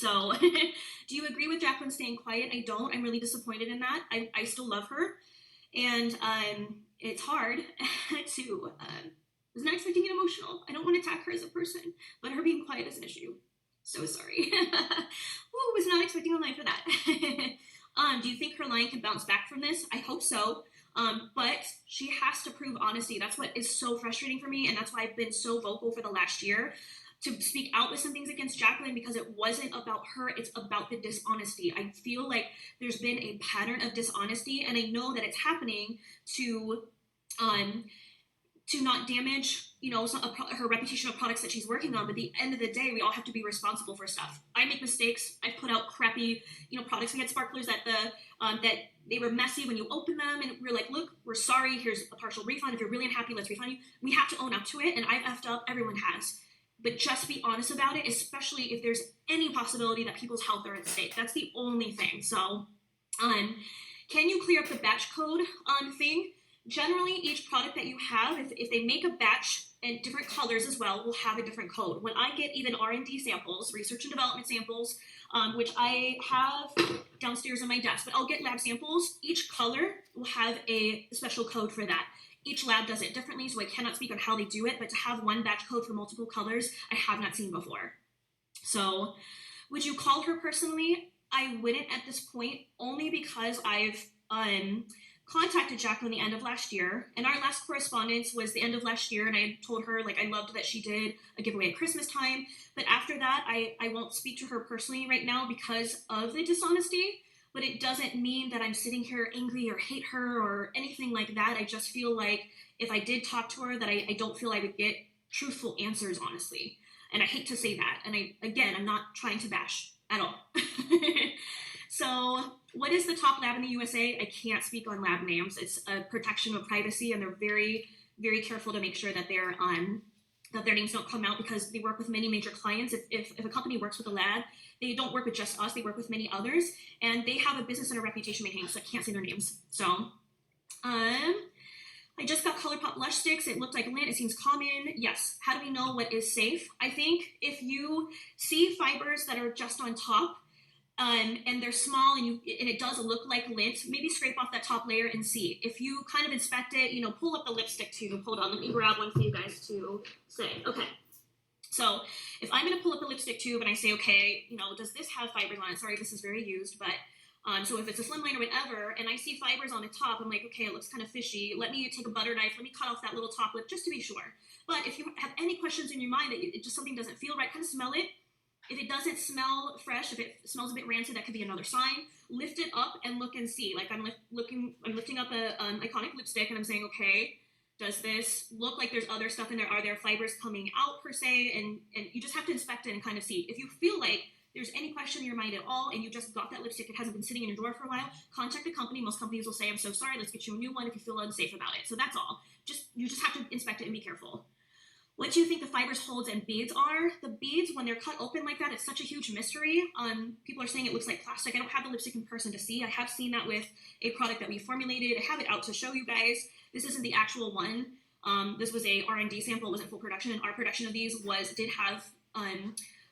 So do you agree with Jaclyn staying quiet? I don't. I'm really disappointed in that. I still love her. And it's hard to, I was not expecting it emotional. I don't want to attack her as a person, but her being quiet is an issue. So sorry. Ooh, was not expecting a line for that. Do you think her line can bounce back from this? I hope so. But she has to prove honesty. That's what is so frustrating for me, and that's why I've been so vocal for the last year to speak out with some things against Jaclyn, because it wasn't about her, it's about the dishonesty. I feel like there's been a pattern of dishonesty, and I know that it's happening to not damage, her reputation of products that she's working on. But at the end of the day, we all have to be responsible for stuff. I make mistakes. I've put out crappy, products. We had sparklers that that they were messy when you open them, and we're like, look, we're sorry. Here's a partial refund. If you're really unhappy, let's refund you. We have to own up to it, and I've effed up. Everyone has. But just be honest about it, especially if there's any possibility that people's health are at stake. That's the only thing. So, can you clear up the batch code thing? Generally, each product that you have, if they make a batch and different colors as well, will have a different code. When I get even R&D samples, research and development samples, which I have downstairs on my desk, but I'll get lab samples, each color will have a special code for that. Each lab does it differently, so I cannot speak on how they do it, but to have one batch code for multiple colors, I have not seen before. So, would you call her personally? I wouldn't at this point, only because I've contacted Jaclyn the end of last year, and our last correspondence was the end of last year, and I told her, I loved that she did a giveaway at Christmas time, but after that, I won't speak to her personally right now because of the dishonesty. But it doesn't mean that I'm sitting here angry or hate her or anything like that. I just feel like if I did talk to her, that I don't feel I would get truthful answers, honestly. And I hate to say that. And I'm not trying to bash at all. So what is the top lab in the USA? I can't speak on lab names. It's a protection of privacy, and they're very, very careful to make sure that that their names don't come out, because they work with many major clients. If a company works with a lab, they don't work with just us, they work with many others, and they have a business and a reputation maintaining, so I can't say their names. So, I just got ColourPop blush sticks. It looked like lint. It seems common. Yes. How do we know what is safe? I think if you see fibers that are just on top, and they're small, and it does look like lint, maybe scrape off that top layer and see. If you kind of inspect it, pull up the lipstick tube. Hold on, let me grab one for you guys to say. Okay. So if I'm going to pull up a lipstick tube and I say, okay, does this have fibers on it? Sorry, this is very used, but so if it's a slim line or whatever, and I see fibers on the top, I'm like, okay, it looks kind of fishy. Let me take a butter knife. Let me cut off that little top lip just to be sure. But if you have any questions in your mind that it just something doesn't feel right, kind of smell it. If it doesn't smell fresh, if it smells a bit rancid, that could be another sign. Lift it up and look and see. Like I'm lifting up a iconic lipstick, and I'm saying, okay, does this look like there's other stuff in there? Are there fibers coming out per se? And you just have to inspect it and kind of see. If you feel like there's any question in your mind at all, and you just got that lipstick, it hasn't been sitting in your drawer for a while, contact the company. Most companies will say, I'm so sorry, let's get you a new one if you feel unsafe about it. So that's all. You just have to inspect it and be careful. What do you think the fibers, holds, and beads are? The beads, when they're cut open like that, it's such a huge mystery. People are saying it looks like plastic. I don't have the lipstick in person to see. I have seen that with a product that we formulated. I have it out to show you guys. This isn't the actual one. This was a R&D sample. It wasn't full production. And our production of these did have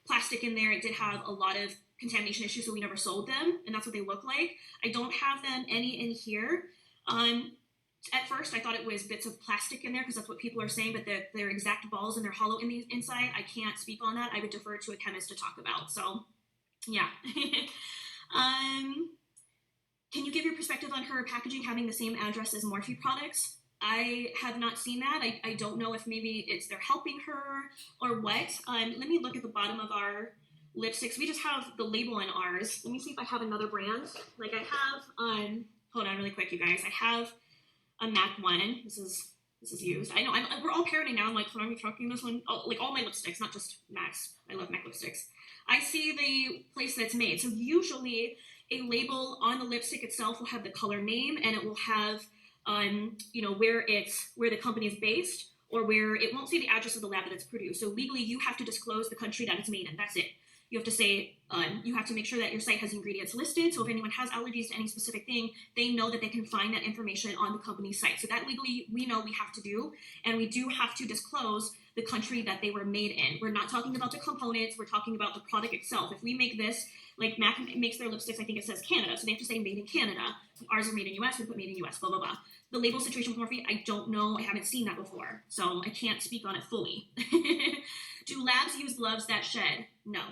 plastic in there. It did have a lot of contamination issues, so we never sold them. And that's what they look like. I don't have them any in here. At first, I thought it was bits of plastic in there because that's what people are saying, but they're exact balls and they're hollow in the inside. I can't speak on that. I would defer to a chemist to talk about. So, yeah. Can you give your perspective on her packaging having the same address as Morphe products? I have not seen that. I don't know if maybe they're helping her or what. Let me look at the bottom of our lipsticks. We just have the label on ours. Let me see if I have another brand. Like I have, hold on really quick, you guys. I have a MAC one. This is used. I know we're all parroting now. I'm like, when are we talking this one? Oh, like all my lipsticks, not just MACs. I love MAC lipsticks. I see the place that it's made. So usually a label on the lipstick itself will have the color name, and it will have where the company is based, or where it won't say the address of the lab that it's produced. So legally, you have to disclose the country that it's made in. That's it. You have to say, you have to make sure that your site has ingredients listed. So if anyone has allergies to any specific thing, they know that they can find that information on the company's site. So that legally we know we have to do. And we do have to disclose the country that they were made in. We're not talking about the components, we're talking about the product itself. If we make this, like MAC makes their lipsticks, I think it says Canada, so they have to say made in Canada. Ours are made in US, we put made in US, blah, blah, blah. The label situation with Morphe, I don't know, I haven't seen that before, so I can't speak on it fully. Do labs use gloves that shed? No.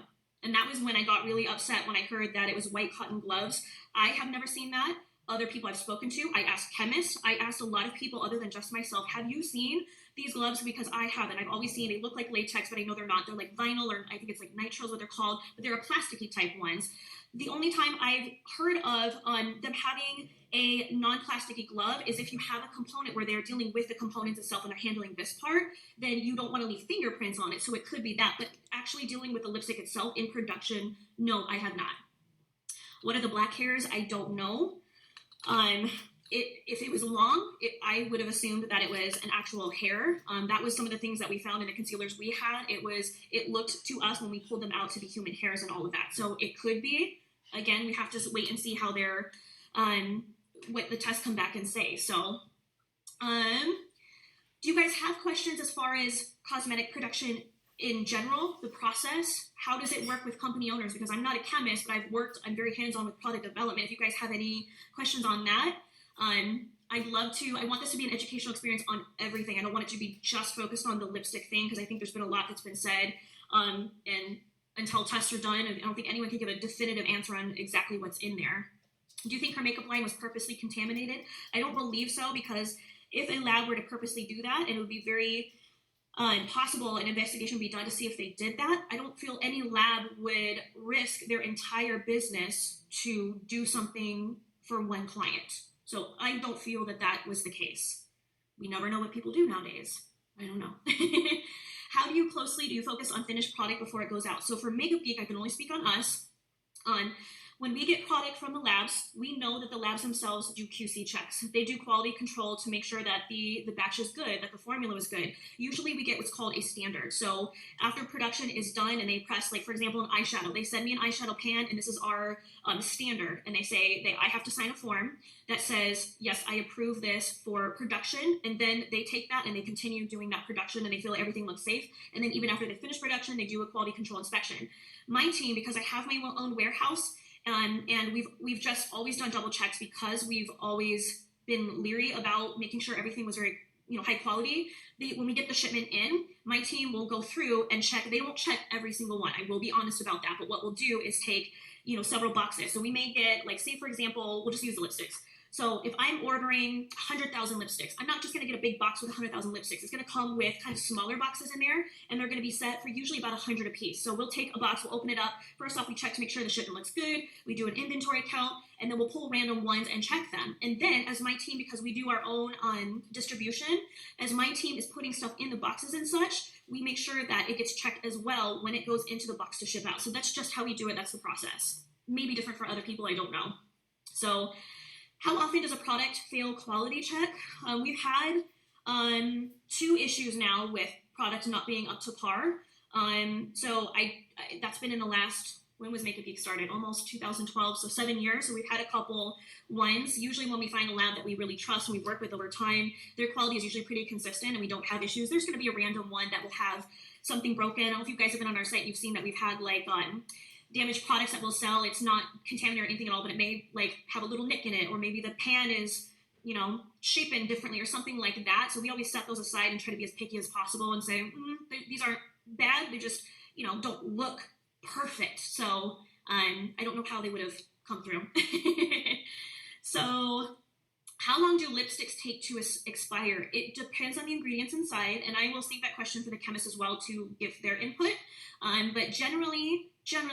And that was when I got really upset when I heard that it was white cotton gloves. I have never seen that. Other people I've spoken to, I asked chemists, I asked a lot of people other than just myself, have you seen these gloves? Because I haven't. I've always seen, they look like latex, but I know they're not. They're like vinyl, or I think it's like nitrile is what they're called, but they're a plasticky type ones. The only time I've heard of them having a non-plasticky glove is if you have a component where they're dealing with the components itself and they're handling this part, then you don't want to leave fingerprints on it. So it could be that, but actually dealing with the lipstick itself in production, no, I have not. What are the black hairs? I don't know. If it was long, I would have assumed that it was an actual hair. That was some of the things that we found in the concealers we had. It looked to us when we pulled them out to be human hairs and all of that. So it could be. Again, we have to wait and see how they're, what the tests come back and say. So, do you guys have questions as far as cosmetic production in general, the process? How does it work with company owners? Because I'm not a chemist, but I'm very hands-on with product development. If you guys have any questions on that, I'd love to. I want this to be an educational experience on everything. I don't want it to be just focused on the lipstick thing, because I think there's been a lot that's been said, and until tests are done, I don't think anyone can give a definitive answer on exactly what's in there. Do you think her makeup line was purposely contaminated? I don't believe so, because if a lab were to purposely do that, it would be very possible an investigation would be done to see if they did that. I don't feel any lab would risk their entire business to do something for one client. So I don't feel that that was the case. We never know what people do nowadays. I don't know. How do you focus on finished product before it goes out? So for Makeup Geek, I can only speak on us. When we get product from the labs, we know that the labs themselves do QC checks. They do quality control to make sure that the batch is good, that the formula is good. Usually we get what's called a standard. So after production is done and they press, like for example, an eyeshadow, they send me an eyeshadow pan and this is our standard. And they say I have to sign a form that says, yes, I approve this for production. And then they take that and they continue doing that production and they feel like everything looks safe. And then even after they finish production, they do a quality control inspection. My team, because I have my own warehouse, and we've just always done double checks because we've always been leery about making sure everything was very high quality. When we get the shipment in, my team will go through and check. They don't check every single one. I will be honest about that. But what we'll do is take several boxes. So we may get, like, say for example, we'll just use the lipsticks. So if I'm ordering 100,000 lipsticks, I'm not just going to get a big box with 100,000 lipsticks. It's going to come with kind of smaller boxes in there, and they're going to be set for usually about 100 a piece. So we'll take a box, we'll open it up. First off, we check to make sure the shipment looks good. We do an inventory count, and then we'll pull random ones and check them. And then as my team, because we do our own distribution, as my team is putting stuff in the boxes and such, we make sure that it gets checked as well when it goes into the box to ship out. So that's just how we do it. That's the process. Maybe different for other people, I don't know. So how often does a product fail quality check? We've had 2 issues now with products not being up to par. So that's been in the last, when was Makeup Geek started? Almost 2012, so 7 years. So we've had a couple ones. Usually when we find a lab that we really trust and we work with over time, their quality is usually pretty consistent and we don't have issues. There's going to be a random one that will have something broken. I don't know if you guys have been on our site, you've seen that we've had like damaged products that we'll sell. It's not contaminated or anything at all, but it may like have a little nick in it, or maybe the pan is shapen differently or something like that. So we always set those aside and try to be as picky as possible and say these aren't bad, they just don't look perfect. So I don't know how they would have come through. So how long do lipsticks take to expire? It depends on the ingredients inside, and I will save that question for the chemist as well to give their input. But generally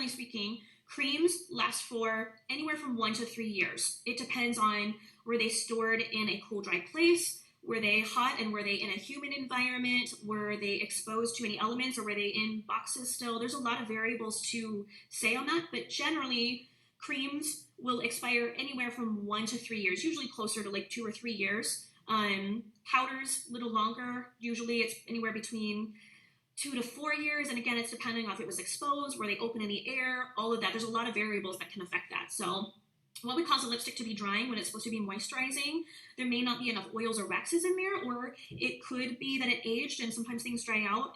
speaking, creams last for anywhere from 1 to 3 years. It depends on, were they stored in a cool, dry place? Were they hot, and were they in a humid environment? Were they exposed to any elements, or were they in boxes still? There's a lot of variables to say on that, but generally creams will expire anywhere from 1 to 3 years, usually closer to like 2 or 3 years. Powders, a little longer. Usually it's anywhere between 2 to 4 years, and again, it's depending on if it was exposed, were they open in the air, all of that. There's a lot of variables that can affect that. So what would cause a lipstick to be drying when it's supposed to be moisturizing. There may not be enough oils or waxes in there, or it could be that it aged and sometimes things dry out.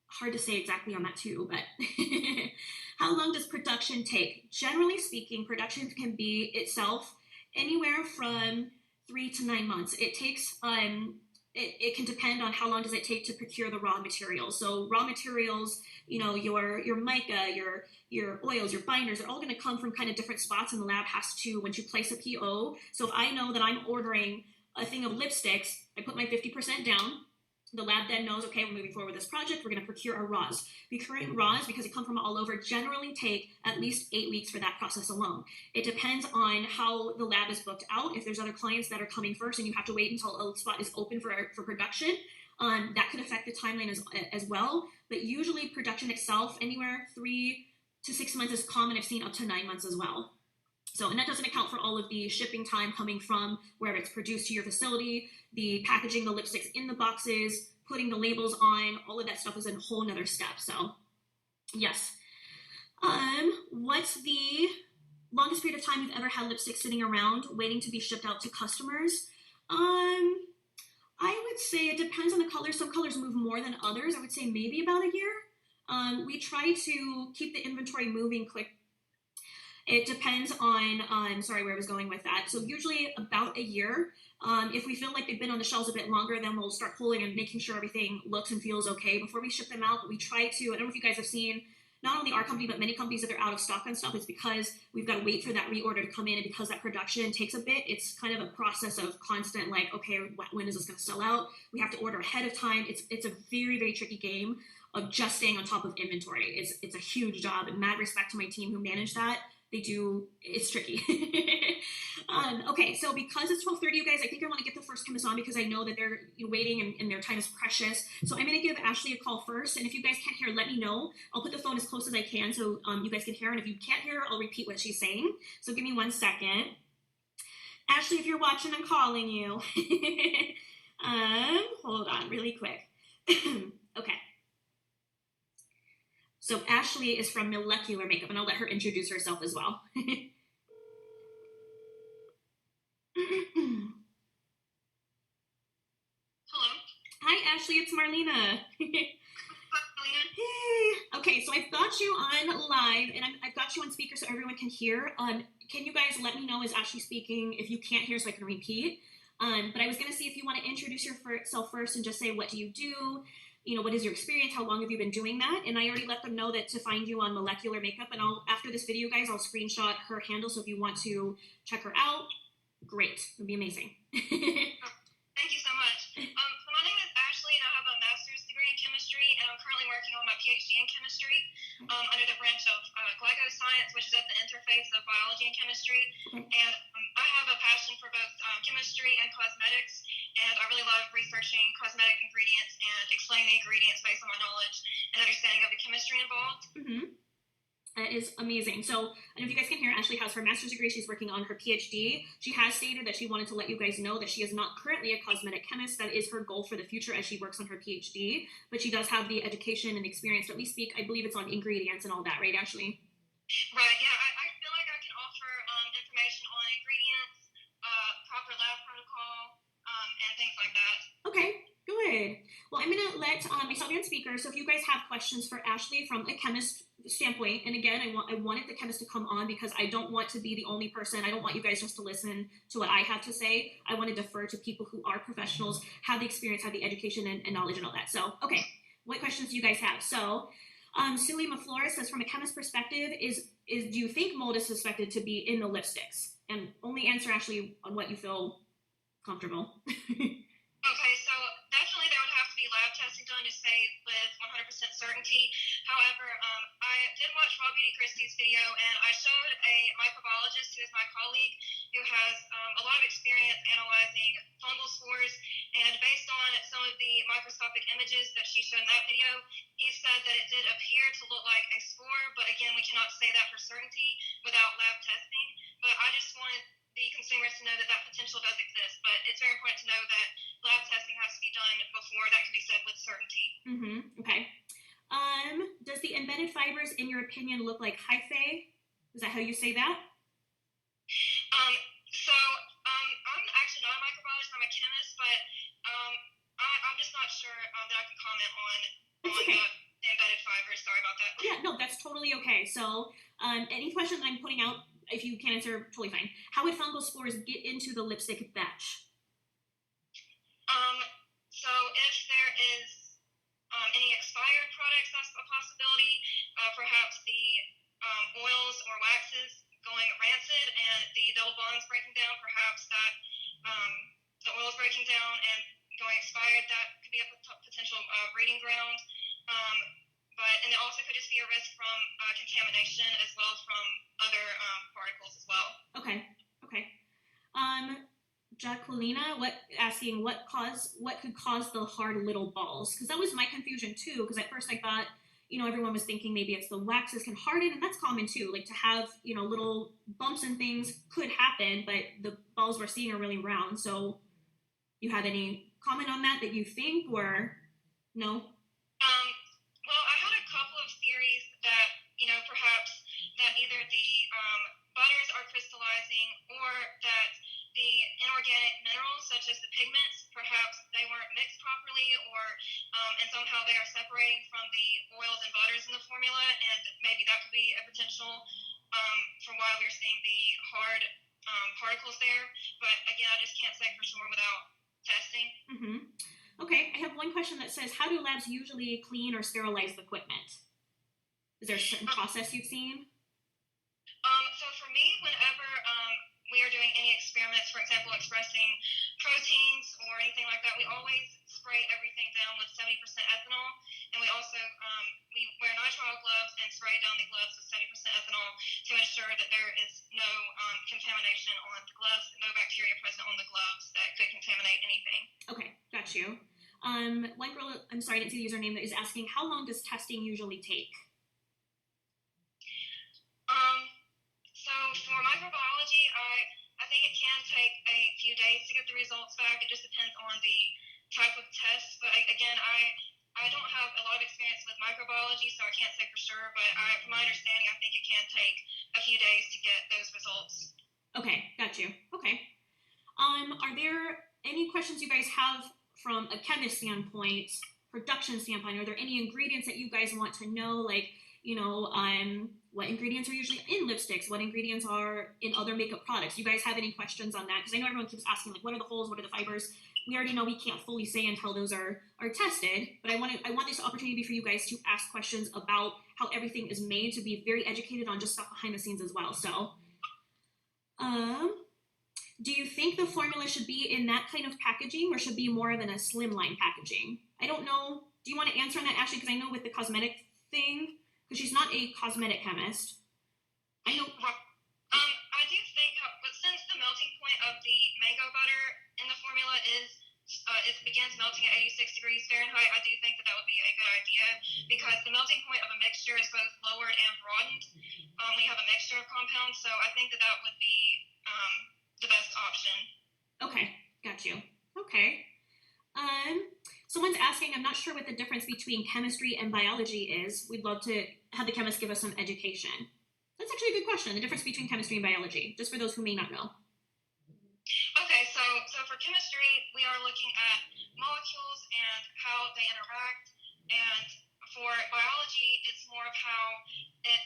Hard to say exactly on that too, but how long does production take? Generally speaking, production can be itself anywhere from 3 to 9 months. It takes it can depend on how long does it take to procure the raw materials. So raw materials, your mica, your oils, your binders, are all going to come from kind of different spots, and the lab has to, once you place a PO. So if I know that I'm ordering a thing of lipsticks, I put my 50% down. The lab then knows, okay, we're moving forward with this project, we're going to procure our raws. Procuring raws, because they come from all over, generally take at least 8 weeks for that process alone. It depends on how the lab is booked out. If there's other clients that are coming first and you have to wait until a spot is open for production, that could affect the timeline as well. But usually production itself, anywhere 3 to 6 months is common. I've seen up to 9 months as well. So, and that doesn't account for all of the shipping time coming from wherever it's produced to your facility, the packaging the lipsticks in the boxes, putting the labels on, all of that stuff is a whole nother step. So, yes. What's the longest period of time you've ever had lipstick sitting around waiting to be shipped out to customers? I would say it depends on the color. Some colors move more than others. I would say maybe about a year. We try to keep the inventory moving quick. It depends on, sorry, where I was going with that. So usually about a year. If we feel like they've been on the shelves a bit longer, then we'll start pulling and making sure everything looks and feels okay before we ship them out. But we try to, I don't know if you guys have seen, not only our company, but many companies that are out of stock on stuff. It's because we've got to wait for that reorder to come in, and because that production takes a bit, it's kind of a process of constant, like, okay, when is this going to sell out? We have to order ahead of time. It's a very, very tricky game of just staying on top of inventory. It's a huge job, and mad respect to my team who manage that. It's tricky. Okay, so because it's 12:30, you guys, I think I want to get the first chemist on because I know that they're waiting and their time is precious. So I'm going to give Ashley a call first, and if you guys can't hear, let me know. I'll put the phone as close as I can so you guys can hear, and if you can't hear, I'll repeat what she's saying. So give me 1 second. Ashley, if you're watching, I'm calling you. Hold on really quick. Okay. So Ashley is from Molecular Makeup, and I'll let her introduce herself as well. Hello. Hi, Ashley. It's Marlena. Hey. Okay, so I've got you on live, and I've got you on speaker so everyone can hear. Can you guys let me know, is Ashley speaking? If you can't hear, so I can repeat. But I was going to see if you want to introduce yourself first and just say, what do you do? What is your experience? How long have you been doing that? And I already let them know that to find you on Molecular Makeup. And after this video, guys, I'll screenshot her handle. So if you want to check her out, great. It would be amazing. Thank you so much. So my name is Ashley, and I have a master's degree in chemistry, and I'm currently working on my PhD in chemistry under the branch of glycoscience, which is at the interface of biology and chemistry. And I have a passion for both chemistry and cosmetics, and I really love researching cosmetic ingredients and explaining the ingredients based on my knowledge and understanding of the chemistry involved. Mm-hmm. That is amazing. So, I don't know if you guys can hear, Ashley has her master's degree. She's working on her PhD. She has stated that she wanted to let you guys know that she is not currently a cosmetic chemist. That is her goal for the future as she works on her PhD. But she does have the education and experience to at least speak. I believe it's on ingredients and all that, right, Ashley? Right, yeah. I feel like I can offer information on ingredients, proper lab protocol, and things like that. Okay, good. Well, I'm going to let myself be on speaker. So if you guys have questions for Ashley from a chemist standpoint, and again, I wanted the chemist to come on because I don't want to be the only person. I don't want you guys just to listen to what I have to say. I want to defer to people who are professionals, have the experience, have the education and knowledge and all that. So, okay, what questions do you guys have? So, Silly Maflora says, from a chemist perspective, is do you think mold is suspected to be in the lipsticks? And only answer, Ashley, on what you feel comfortable. Okay, so definitely there would have to be lab testing done to say with 100% certainty. However, I did watch Raw Beauty Christie's video, and I showed a microbiologist who is my colleague who has a lot of experience analyzing fungal spores, and based on some of the microscopic images that she showed in that video, he said that it did appear to look like a spore, but again, we cannot say that for certainty without lab testing. But I just wanted the consumers to know that that potential does exist, but it's very important to know that lab testing has to be done before that can be said with certainty. Mm-hmm. Okay. Does the embedded fibers, in your opinion, look like hyphae? Is that how you say that? not sure that I can comment on It's okay. the embedded fibers. Sorry about that. Yeah, no, that's totally okay. So, any question that I'm putting out, if you can't answer, totally fine. How would fungal spores get into the lipstick batch? So if there is any expired products, that's a possibility. Perhaps the oils or waxes going rancid and the double bonds breaking down. Perhaps that the oils breaking down and going expired. That could be a potential breeding ground. And it also could just be a risk from contamination as well as from other particles as well. Okay. Jaclyn, what could cause the hard little balls? Because that was my confusion too. Because at first I thought, everyone was thinking maybe it's the waxes can harden, and that's common too. Like to have, little bumps and things could happen, but the balls we're seeing are really round. So, you have any comment on that you think, or no? Well, I had a couple of theories that, perhaps that either the butters are crystallizing or that the inorganic minerals, such as the pigments, perhaps they weren't mixed properly and somehow they are separating from the oils and butters in the formula, and maybe that could be a potential for why we're seeing the hard particles there. But again, I just can't say for sure without testing. Mm-hmm. Okay, I have one question that says, how do labs usually clean or sterilize the equipment? Is there a certain process you've seen? So for me, whenever we are doing any experiments, for example, expressing proteins or anything like that, we always spray everything down with 70% ethanol, and we also we wear nitrile gloves and spray down the gloves with 70% ethanol to ensure that there is no contamination on the gloves, no bacteria present on the gloves that could contaminate anything. Okay, got you. One girl, I'm sorry, I didn't see the username, that is asking, how long does testing usually take? So for microbiology, I think it can take a few days to get the results back. It just depends on the type of test. But again, I don't have a lot of experience with microbiology, so I can't say for sure. But from my understanding, I think it can take a few days to get those results. Okay, got you. Okay. Are there any questions you guys have from a chemist standpoint, production standpoint? Are there any ingredients that you guys want to know, like, what ingredients are usually in lipsticks, what ingredients are in other makeup products? You guys have any questions on that? Because I know everyone keeps asking, like, what are the holes, what are the fibers? We already know we can't fully say until those are tested, but I want this opportunity for you guys to ask questions about how everything is made, to be very educated on just stuff behind the scenes as well. So, do you think the formula should be in that kind of packaging, or should be more than a slimline packaging? I don't know. Do you want to answer on that, Ashley? Because I know with the cosmetic thing, because she's not a cosmetic chemist. I know. I do think, but since the melting point of the mango butter in the formula is it begins melting at 86 degrees Fahrenheit, I do think that would be a good idea, because the melting point of a mixture is both lowered and broadened when you have a mixture of compounds. So I think that would be the best option. Okay, got you. Okay. Someone's asking, I'm not sure what the difference between chemistry and biology is. We'd love to have the chemist give us some education. That's actually a good question, the difference between chemistry and biology, just for those who may not know. Okay, so for chemistry, we are looking at molecules and how they interact, and for biology, it's more of how it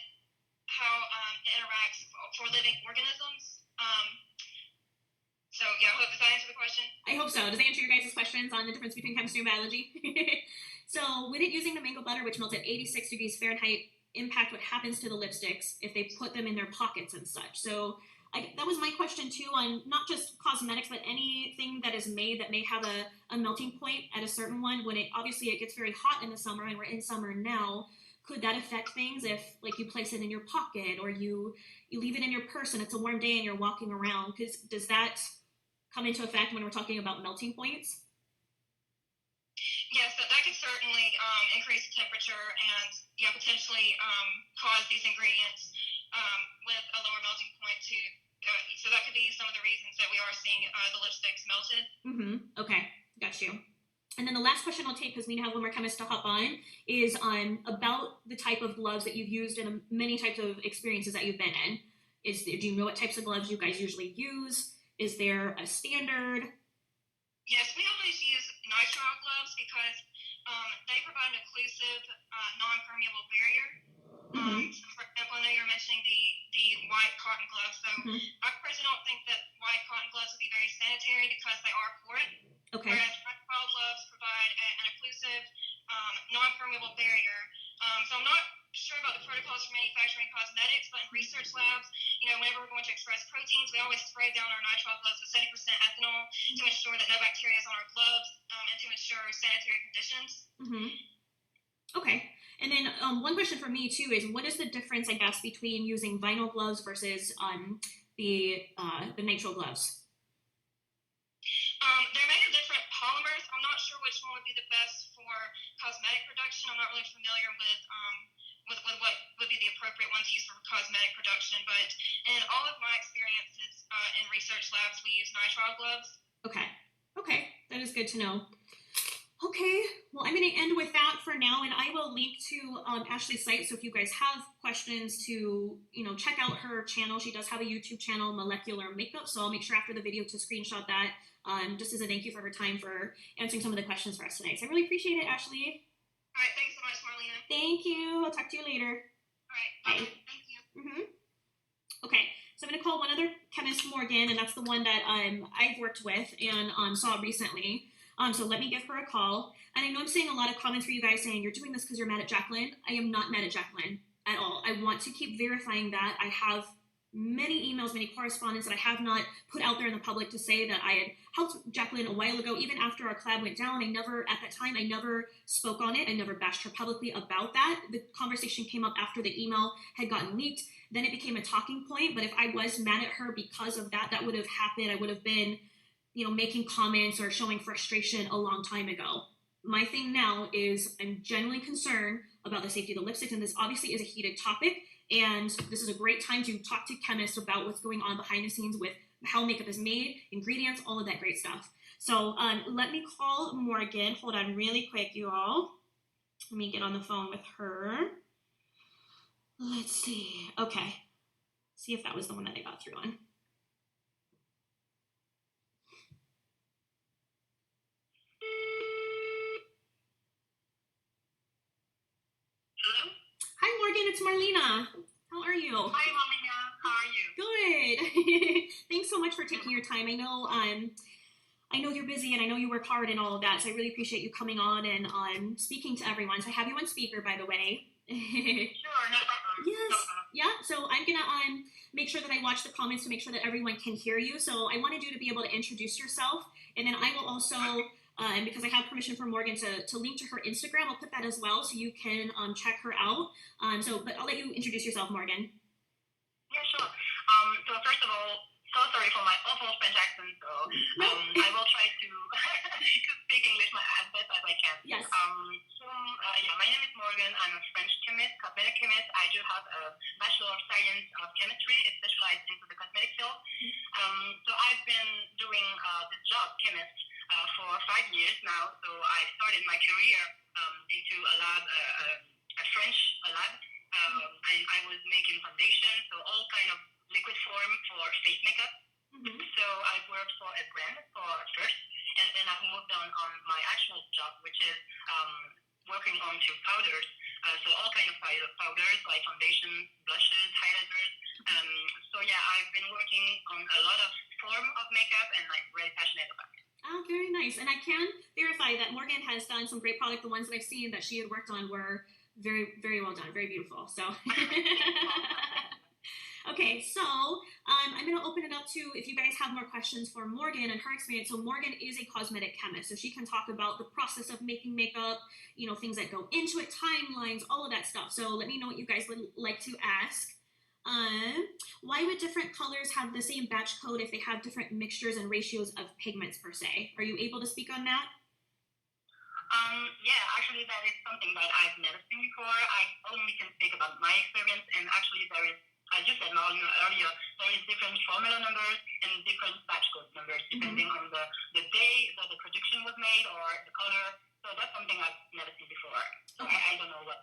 interacts for living organisms. So yeah, I hope that answers the question. I hope so. Does that answer your guys' questions on the difference between chemistry and biology? So with it using the mango butter, which melts at 86 degrees Fahrenheit, impact what happens to the lipsticks if they put them in their pockets and such. So that was my question too, on not just cosmetics, but anything that is made that may have a melting point at a certain one. When it gets very hot in the summer, and we're in summer now, could that affect things if, like, you place it in your pocket, or you leave it in your purse and it's a warm day and you're walking around? Because does that come into effect when we're talking about melting points? Yes, that could certainly increase the temperature and potentially cause these ingredients with a lower melting point to. So that could be some of the reasons that we are seeing the lipsticks melted. Mm-hmm. Okay, got you. And then the last question I'll take, because we have one more chemist to hop on, is about the type of gloves that you've used in many types of experiences that you've been in. Do you know what types of gloves you guys usually use? Is there a standard? Yes, we always use nitrile gloves because they provide an occlusive, non-permeable barrier. Mm-hmm. So for example, I know you're mentioning the white cotton gloves. So Mm-hmm. I personally don't think that white cotton gloves would be very sanitary because they are porous. Okay. Whereas nitrile gloves provide an occlusive, non-permeable barrier. So I'm not sure about the protocols for manufacturing cosmetics, but in research labs, whenever we're going to express proteins, we always spray down our nitrile gloves with 70% ethanol to ensure that no bacteria is on our gloves and to ensure sanitary conditions. Mm-hmm. Okay. And then one question for me too is, what is the difference, I guess, between using vinyl gloves versus the nitrile gloves? They're made of different polymers. I'm not sure which one would be the best for cosmetic production. I'm not really familiar with what would be the appropriate one to use for cosmetic production. But in all of my experiences in research labs, we use nitrile gloves. Okay. Okay. That is good to know. Okay, well, I'm going to end with that for now, and I will link to Ashley's site. So if you guys have questions to, check out her channel. She does have a YouTube channel, Molecular Makeup. So I'll make sure after the video to screenshot that, just as a thank you for her time for answering some of the questions for us tonight. So I really appreciate it, Ashley. All right, thanks so much, Marlena. Thank you. I'll talk to you later. All right, bye. Thank you. Mm-hmm. Okay, so I'm going to call one other chemist, Morgan, and that's the one that I've worked with and saw recently. So let me give her a call. And I know I'm seeing a lot of comments for you guys saying you're doing this because you're mad at Jaclyn. I am not mad at Jaclyn at all. I want to keep verifying that. I have many emails, many correspondence that I have not put out there in the public to say that I had helped Jaclyn a while ago, even after our collab went down. At that time, I never spoke on it. I never bashed her publicly about that. The conversation came up after the email had gotten leaked. Then it became a talking point. But if I was mad at her because of that, that would have happened. I would have been making comments or showing frustration a long time ago. My thing now is I'm genuinely concerned about the safety of the lipsticks, and this obviously is a heated topic, and this is a great time to talk to chemists about what's going on behind the scenes with how makeup is made, ingredients, all of that great stuff. So let me call Morgan. Hold on really quick, you all. Let me get on the phone with her. Let's see. Okay. See if that was the one that I got through on. Hello? Hi, Morgan. It's Marlena. How are you? Hi, Marlena. How are you? Good. Thanks so much for taking your time. I know you're busy and I know you work hard and all of that, so I really appreciate you coming on and speaking to everyone. So I have you on speaker, by the way. Sure, no problem. Yes. No problem. Yeah. So I'm gonna make sure that I watch the comments to make sure that everyone can hear you. So I wanted you to be able to introduce yourself, and then I will also, because I have permission from Morgan to link to her Instagram, I'll put that as well so you can check her out. But I'll let you introduce yourself, Morgan. Yeah, sure. So first of all, so sorry for my awful French accent. So I will try to to speak English as best as I can. Yes. My name is Morgan. I'm a French chemist, cosmetic chemist. I do have a Bachelor of Science of Chemistry. It's specialized into the cosmetic field. So I've been doing this job, chemist, for 5 years now. So I started my career into a lab, a French lab. I was making foundation, so all kind of liquid form for face makeup. Mm-hmm. So I've worked for a brand first, and then I've moved on my actual job, which is working on to powders. So all kind of powders like foundations, blushes, highlighters. So yeah, I've been working on a lot of form of makeup and like really passionate about it. Oh, very nice. And I can verify that Morgan has done some great product. The ones that I've seen that she had worked on were very, very well done, very beautiful. So, okay, so I'm going to open it up to if you guys have more questions for Morgan and her experience. So Morgan is a cosmetic chemist, so she can talk about the process of making makeup, things that go into it, timelines, all of that stuff. So let me know what you guys would like to ask. Why would different colors have the same batch code if they have different mixtures and ratios of pigments per se? Are you able to speak on that? Yeah, actually that is something that I've never seen before. I only can speak about my experience, and actually there is, as you said Marlena earlier, there is different formula numbers and different batch code numbers depending on the day that the production was made or the color. So that's something I've never seen before. So Okay. I don't know what.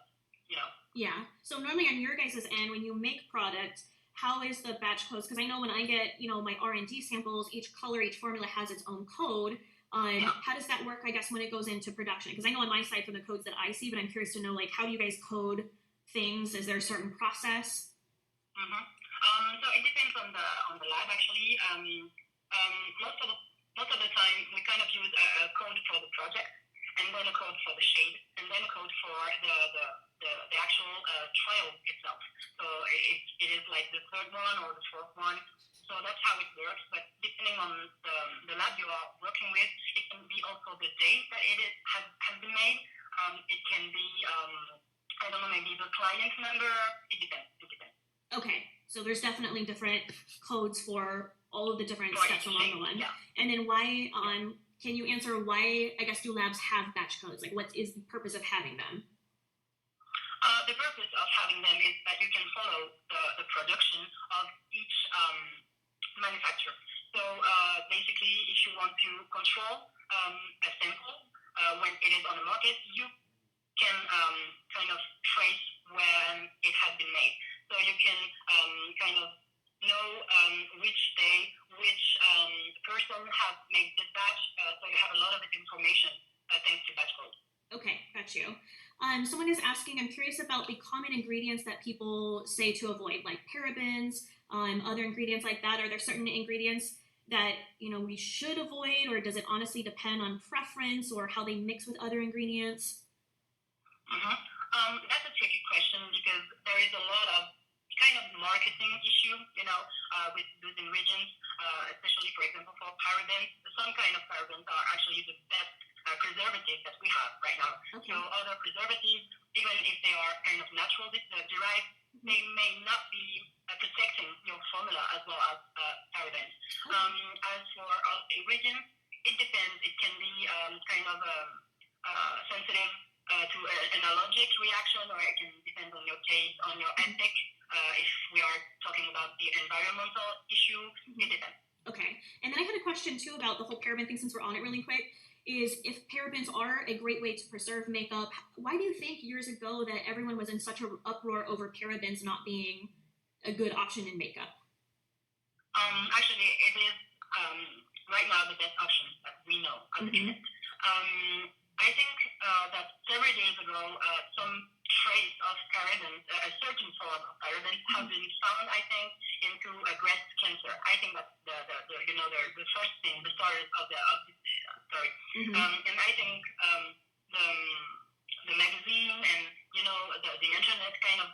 Yeah. So normally on your guys' end, when you make product, how is the batch codes? Because I know when I get, my R&D samples, each color, each formula has its own code. How does that work, I guess, when it goes into production? Because I know on my side from the codes that I see, but I'm curious to know, like, how do you guys code things? Is there a certain process? So it depends on the lab actually. Most of the time we kind of use a code for the project, and then a code for the shade, and then a code for the actual trial itself. So it is like the third one or the fourth one. So that's how it works. But depending on the lab you are working with, it can be also the date that has been made. It can be I don't know, maybe the client number. It depends. Okay, so there's definitely different codes for all of the different For steps each along shade, the line. yeah. And then why, can you answer why, I guess, do labs have batch codes? Like, what is the purpose of having them? The purpose of having them is that you can follow the production of each manufacturer. So basically, if you want to control a sample when it is on the market, you can kind of trace when it has been made. So you can kind of know which day, which person has made this batch. So you have a lot of information thanks to batch code. Okay, got you. Someone is asking, I'm curious about the common ingredients that people say to avoid, like parabens, other ingredients like that. Are there certain ingredients that, we should avoid, or does it honestly depend on preference or how they mix with other ingredients? That's a tricky question because there is a lot of kind of marketing issue, with those ingredients, especially, for example, for parabens. Some kind of parabens are actually the best preservatives that we have right now. Okay. So other preservatives, even if they are kind of natural derived, they may not be protecting your formula as well as parabens. As for ingredients, it depends. It can be kind of sensitive to an allergic reaction, or it can depend on your taste, on your ethic. If we are talking about the environmental issue, it depends. Okay. And then I had a question too about the whole paraben thing, since we're on it really quick, is if parabens are a great way to preserve makeup, why do you think years ago that everyone was in such an uproar over parabens not being a good option in makeup? Actually, it is right now the best option that we know as it. I think that several days ago, some trace of parabens, a certain form of parabens, have been found, I think, into breast cancer. I think that's the first thing, the start of this story. And I think the magazine and the internet kind of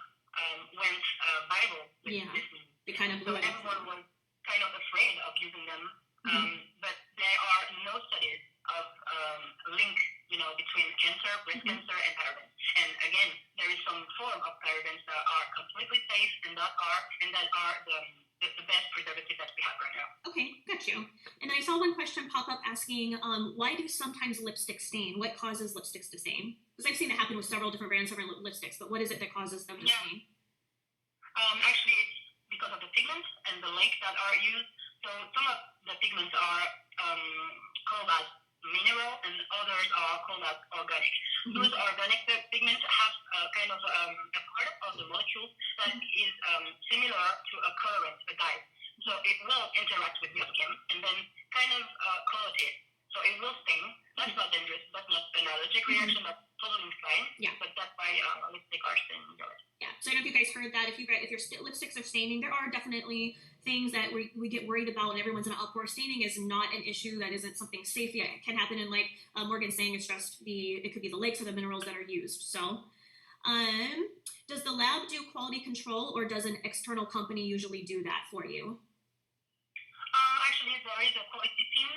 went viral with this. They kind of so everyone was kind of afraid of using them, but there are no studies of link, between cancer, breast cancer, and parabens. And again, there is some form of parabens that are completely safe and that are the best preservative that we have right now. Okay, got you. And then I saw one question pop up asking, why do sometimes lipsticks stain? What causes lipsticks to stain? Because I've seen it happen with several different brands, different lipsticks, but what is it that causes them to stain? Actually, it's because of the pigments and the lake that are used. So some of the pigments are called as mineral and others are called as organic. Those organic pigments have kind of a part of the molecule that is similar to a colorant, a dye. So it will interact with your skin and then kind of color it. So it will stain. That's not dangerous. That's not an allergic reaction. That's totally fine. Yeah. But that's why lipstick are staining. Yeah. So I don't know if you guys heard that. If your lipsticks are staining, there are definitely things that we get worried about, and everyone's in an uproar. Staining is not an issue. That isn't something safe yet. It can happen, and like Morgan's saying, it's just it could be the lakes or the minerals that are used. So, does the lab do quality control, or does an external company usually do that for you? Actually, there is a quality team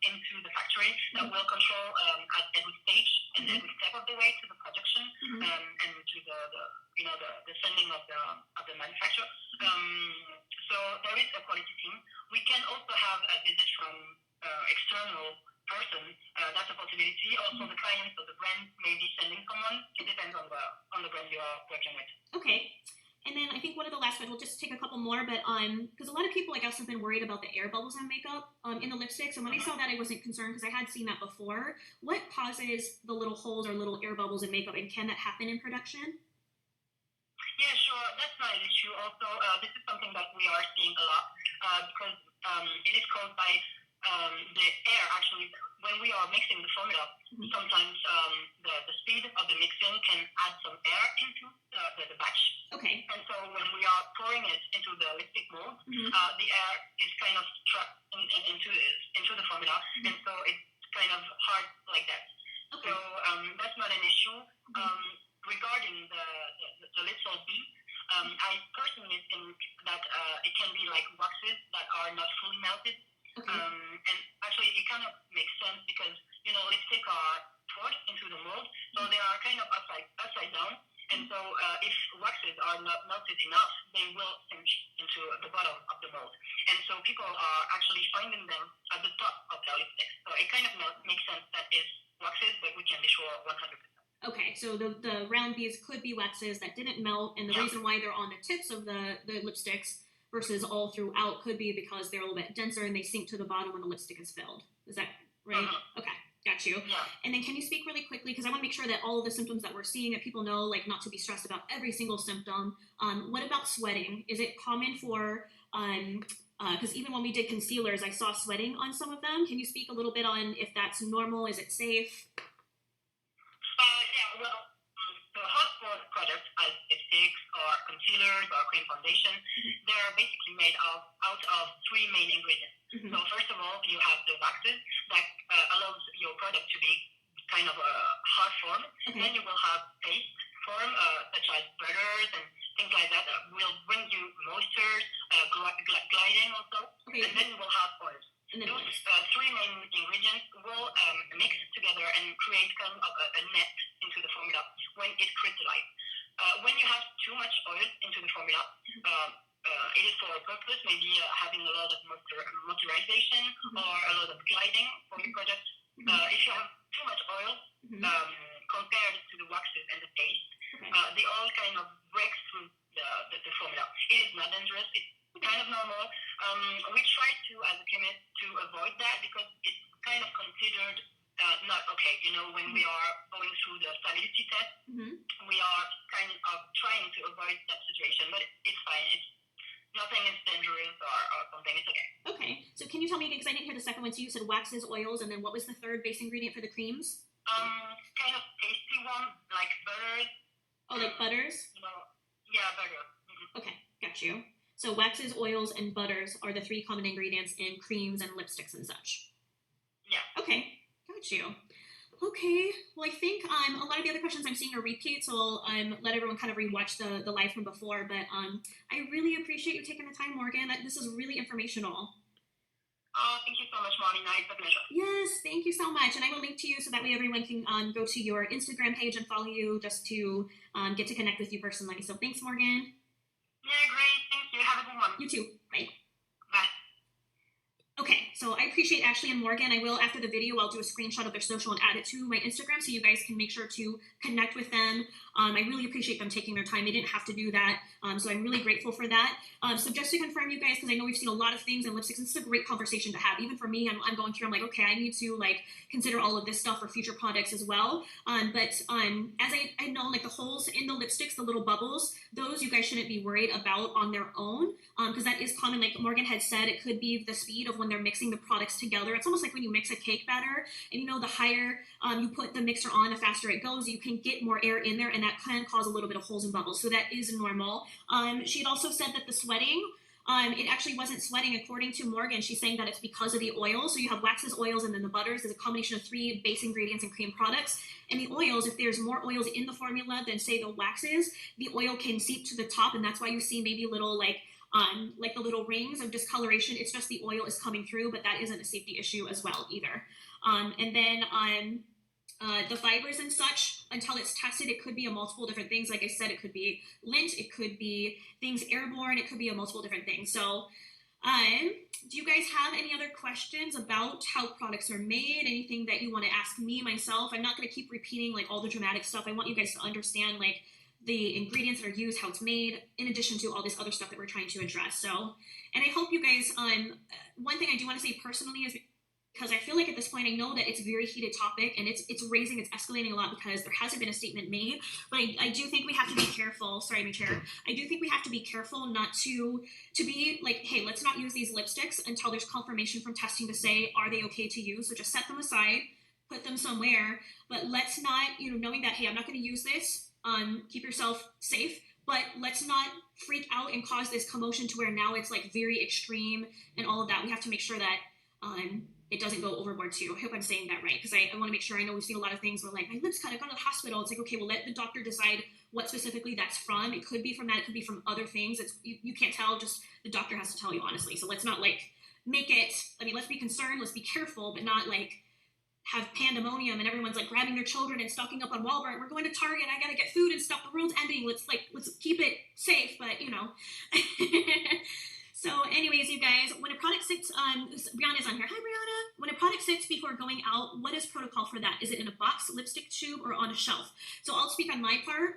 into the factory that will control at every stage and every step of the way to the production and to the sending of the manufacturer. So there is a quality team. We can also have a visit from external person. That's a possibility. Also, the clients or the brand may be sending someone. It depends on the brand you are working with. Okay. And then I think one of the last ones, we'll just take a couple more, but because a lot of people, I guess, have been worried about the air bubbles on makeup in the lipsticks. And when I saw that, I wasn't concerned because I had seen that before. What causes the little holes or little air bubbles in makeup, and can that happen in production? Yeah, sure. That's not an issue. Also, this is something that we are seeing a lot because it is caused by the air actually, when we are mixing the formula, sometimes the speed of the mixing can add some air into the batch. Okay. And so when we are pouring it into the lipstick mold, the air is kind of trapped into the formula, and so it's kind of hard like that. Okay. So that's not an issue. Regarding the little B, I personally think that it can be like waxes that are not fully melted. Okay. And actually, it kind of makes sense because, lipstick are poured into the mold, so they are kind of upside down. And so if waxes are not melted enough, they will sink into the bottom of the mold. And so people are actually finding them at the top of their lipstick. So it kind of makes sense that it's waxes, but we can be sure 100%. Okay, so the round beads could be waxes that didn't melt, and the reason why they're on the tips of the lipsticks versus all throughout could be because they're a little bit denser and they sink to the bottom when the lipstick is filled. Is that right? Okay, got you. Yeah. And then can you speak really quickly, because I want to make sure that all of the symptoms that we're seeing, that people know, like, not to be stressed about every single symptom. What about sweating? Is it common for, because even when we did concealers, I saw sweating on some of them. Can you speak a little bit on if that's normal? Is it safe? Yeah, well, the hot products as lipsticks or concealers or cream foundation, they're basically made out of three main ingredients. So first of all, you have the waxes that allows your product to be kind of a hard form. Then you will have paste form, such as butters and things like that will bring you moisture, gliding also. And then you will have oils. And those three main ingredients will mix together and create kind of a net into the formula when it crystallizes. When you have too much oil into the formula, it is for a purpose, maybe having a lot of moisturization or a lot of gliding for your product. If you have too much oil compared to the waxes and the paste, they all kind of break through the formula. It is not dangerous. It's kind of normal. We try to, as a chemist, to avoid that because it's kind of considered not okay. When we are going through the stability test, we are kind of trying to avoid that situation, but it's fine. Nothing is dangerous or something. It's okay. Okay. So can you tell me again, because I didn't hear the second one. So you said waxes, oils, and then what was the third base ingredient for the creams? Kind of tasty one, like butters. Oh, like butters? Yeah, butter. Okay, got you. So waxes, oils, and butters are the three common ingredients in creams and lipsticks and such. Yeah. Okay, got you. Okay, well, I think a lot of the other questions I'm seeing are repeats, so I'll let everyone kind of rewatch the live from before, but I really appreciate you taking the time, Morgan. This is really informational. Thank you so much, Marlena. It's a pleasure. Yes, thank you so much. And I will link to you so that way everyone can go to your Instagram page and follow you just to get to connect with you personally. So thanks, Morgan. Yeah, great. Thank you. Have a good one. You too. Bye. Bye. Okay, so I appreciate Ashley and Morgan. I will, after the video, I'll do a screenshot of their social and add it to my Instagram so you guys can make sure to connect with them. I really appreciate them taking their time. They didn't have to do that, so I'm really grateful for that. So just to confirm, you guys, because I know we've seen a lot of things in lipsticks, this is a great conversation to have. Even for me, I'm going through, I'm like, okay, I need to consider all of this stuff for future products as well. But as I know, the holes in the lipsticks, the little bubbles, those you guys shouldn't be worried about on their own, because that is common. Like Morgan had said, it could be the speed of when they're mixing the products together. It's almost like when you mix a cake batter, and the higher you put the mixer on, the faster it goes. You can get more air in there, and that can cause a little bit of holes and bubbles. So that is normal. She had also said that the sweating, it actually wasn't sweating according to Morgan. She's saying that it's because of the oil. So you have waxes, oils, and then the butters is a combination of three base ingredients in cream products. And the oils, if there's more oils in the formula than say the waxes, the oil can seep to the top, and that's why you see maybe little the little rings of discoloration. It's just the oil is coming through, but that isn't a safety issue as well either. And then the fibers and such, until it's tested, it could be a multiple different things. Like I said, it could be lint, it could be things airborne, it could be a multiple different things. So do you guys have any other questions about how products are made? Anything that you want to ask me, myself? I'm not going to keep repeating all the dramatic stuff. I want you guys to understand the ingredients that are used, how it's made, in addition to all this other stuff that we're trying to address. So, and I hope you guys, one thing I do want to say personally is, because I feel like at this point I know that it's a very heated topic and it's escalating a lot because there hasn't been a statement made. But I do think we have to be careful. Sorry, my chair. I do think we have to be careful not to be like, hey, let's not use these lipsticks until there's confirmation from testing to say, are they okay to use? So just set them aside, put them somewhere. But let's not, knowing that, hey, I'm not going to use this. Keep yourself safe. But let's not freak out and cause this commotion to where now it's like very extreme and all of that. We have to make sure that it doesn't go overboard too. I hope I'm saying that right, because I want to make sure. I know we've seen a lot of things where like, my lips cut, I got to the hospital. It's like, okay, well, let the doctor decide what specifically that's from. It could be from that. It could be from other things. You can't tell. Just the doctor has to tell you, honestly. So let's not like make it, let's be concerned. Let's be careful, but not like have pandemonium and everyone's like grabbing their children and stocking up on Walmart. We're going to Target. I got to get food and stuff. The world's ending. Let's keep it safe, but So anyways, you guys, when a product sits on, Brianna's on here. Hi, Brianna. When a product sits before going out, what is protocol for that? Is it in a box, lipstick tube, or on a shelf? So I'll speak on my part.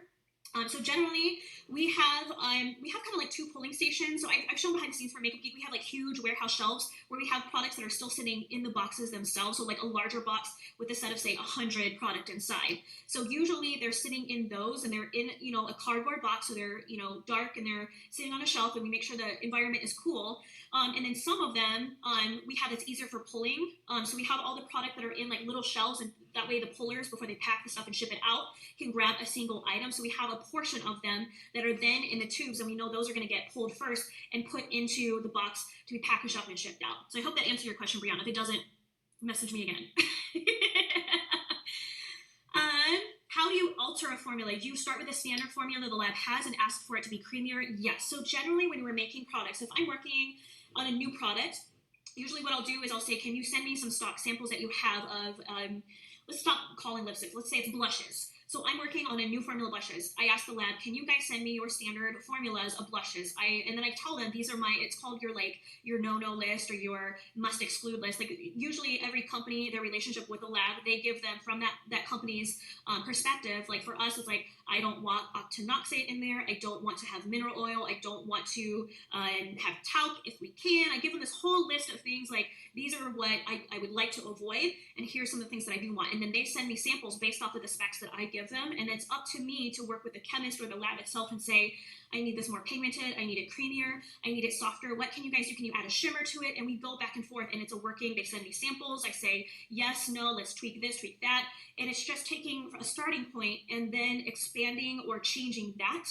So generally, we have kind of like two pulling stations. So I've shown behind the scenes for Makeup Geek. We have like huge warehouse shelves where we have products that are still sitting in the boxes themselves. So like a larger box with a set of say 100 product inside. So usually they're sitting in those and they're in a cardboard box. So they're dark and they're sitting on a shelf and we make sure the environment is cool. And then some of them we have that's easier for pulling. So we have all the product that are in like little shelves, and that way the pullers, before they pack the stuff and ship it out, can grab a single item. So we have a portion of them that are then in the tubes, and we know those are going to get pulled first and put into the box to be packaged up and shipped out. So I hope that answered your question, Brianna. If it doesn't, message me again. How do you alter a formula? Do you start with a standard formula that the lab has and ask for it to be creamier? Yes. So generally when we're making products, if I'm working on a new product, usually what I'll do is I'll say, can you send me some stock samples that you have of, let's stop calling lipsticks. Let's say it's blushes. So I'm working on a new formula of blushes. I ask the lab, can you guys send me your standard formulas of blushes? And then I tell them these are it's called your no-no list or your must exclude list. Like usually every company, their relationship with the lab, they give them from that company's perspective. Like for us, it's like, I don't want octinoxate in there. I don't want to have mineral oil. I don't want to have talc if we can. I give them this whole list of things like, these are what I would like to avoid, and here's some of the things that I do want. And then they send me samples based off of the specs that I give them, and it's up to me to work with the chemist or the lab itself and say, I need this more pigmented, I need it creamier, I need it softer. What can you guys do? Can you add a shimmer to it? And we go back and forth, and it's they send me samples. I say, yes, no, let's tweak this, tweak that. And it's just taking a starting point and then expanding or changing that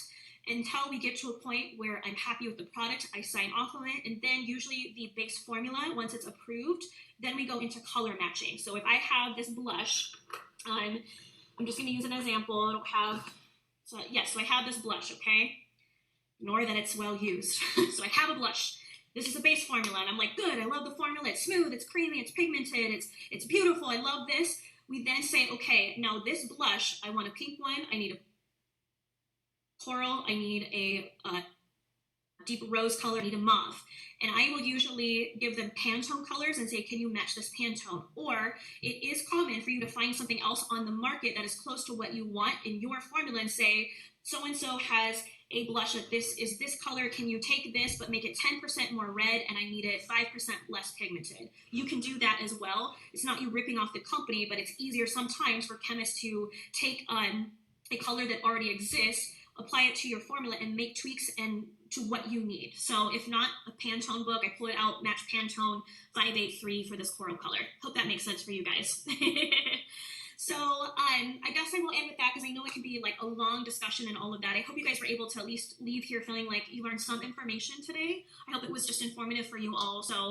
until we get to a point where I'm happy with the product, I sign off on it, and then usually the base formula, once it's approved, then we go into color matching. So if I have this blush, I'm just going to use an example. I don't have, so I have this blush, okay? Ignore that it's well used. So I have a blush. This is a base formula, and I'm like, good, I love the formula. It's smooth, it's creamy, it's pigmented, it's beautiful, I love this. We then say, okay, now this blush, I want a pink one, I need a coral, I need a deep rose color, I need a mauve. And I will usually give them Pantone colors and say, can you match this Pantone? Or it is common for you to find something else on the market that is close to what you want in your formula and say, so-and-so has a blush that this is this color, can you take this but make it 10% more red and I need it 5% less pigmented? You can do that as well. It's not you ripping off the company, but it's easier sometimes for chemists to take a color that already exists, apply it to your formula and make tweaks and to what you need. So if not a Pantone book, I pull it out, match Pantone 583 for this coral color. Hope that makes sense for you guys. So I guess I will end with that because I know it can be like a long discussion and all of that. I hope you guys were able to at least leave here feeling like you learned some information today. I hope it was just informative for you all. So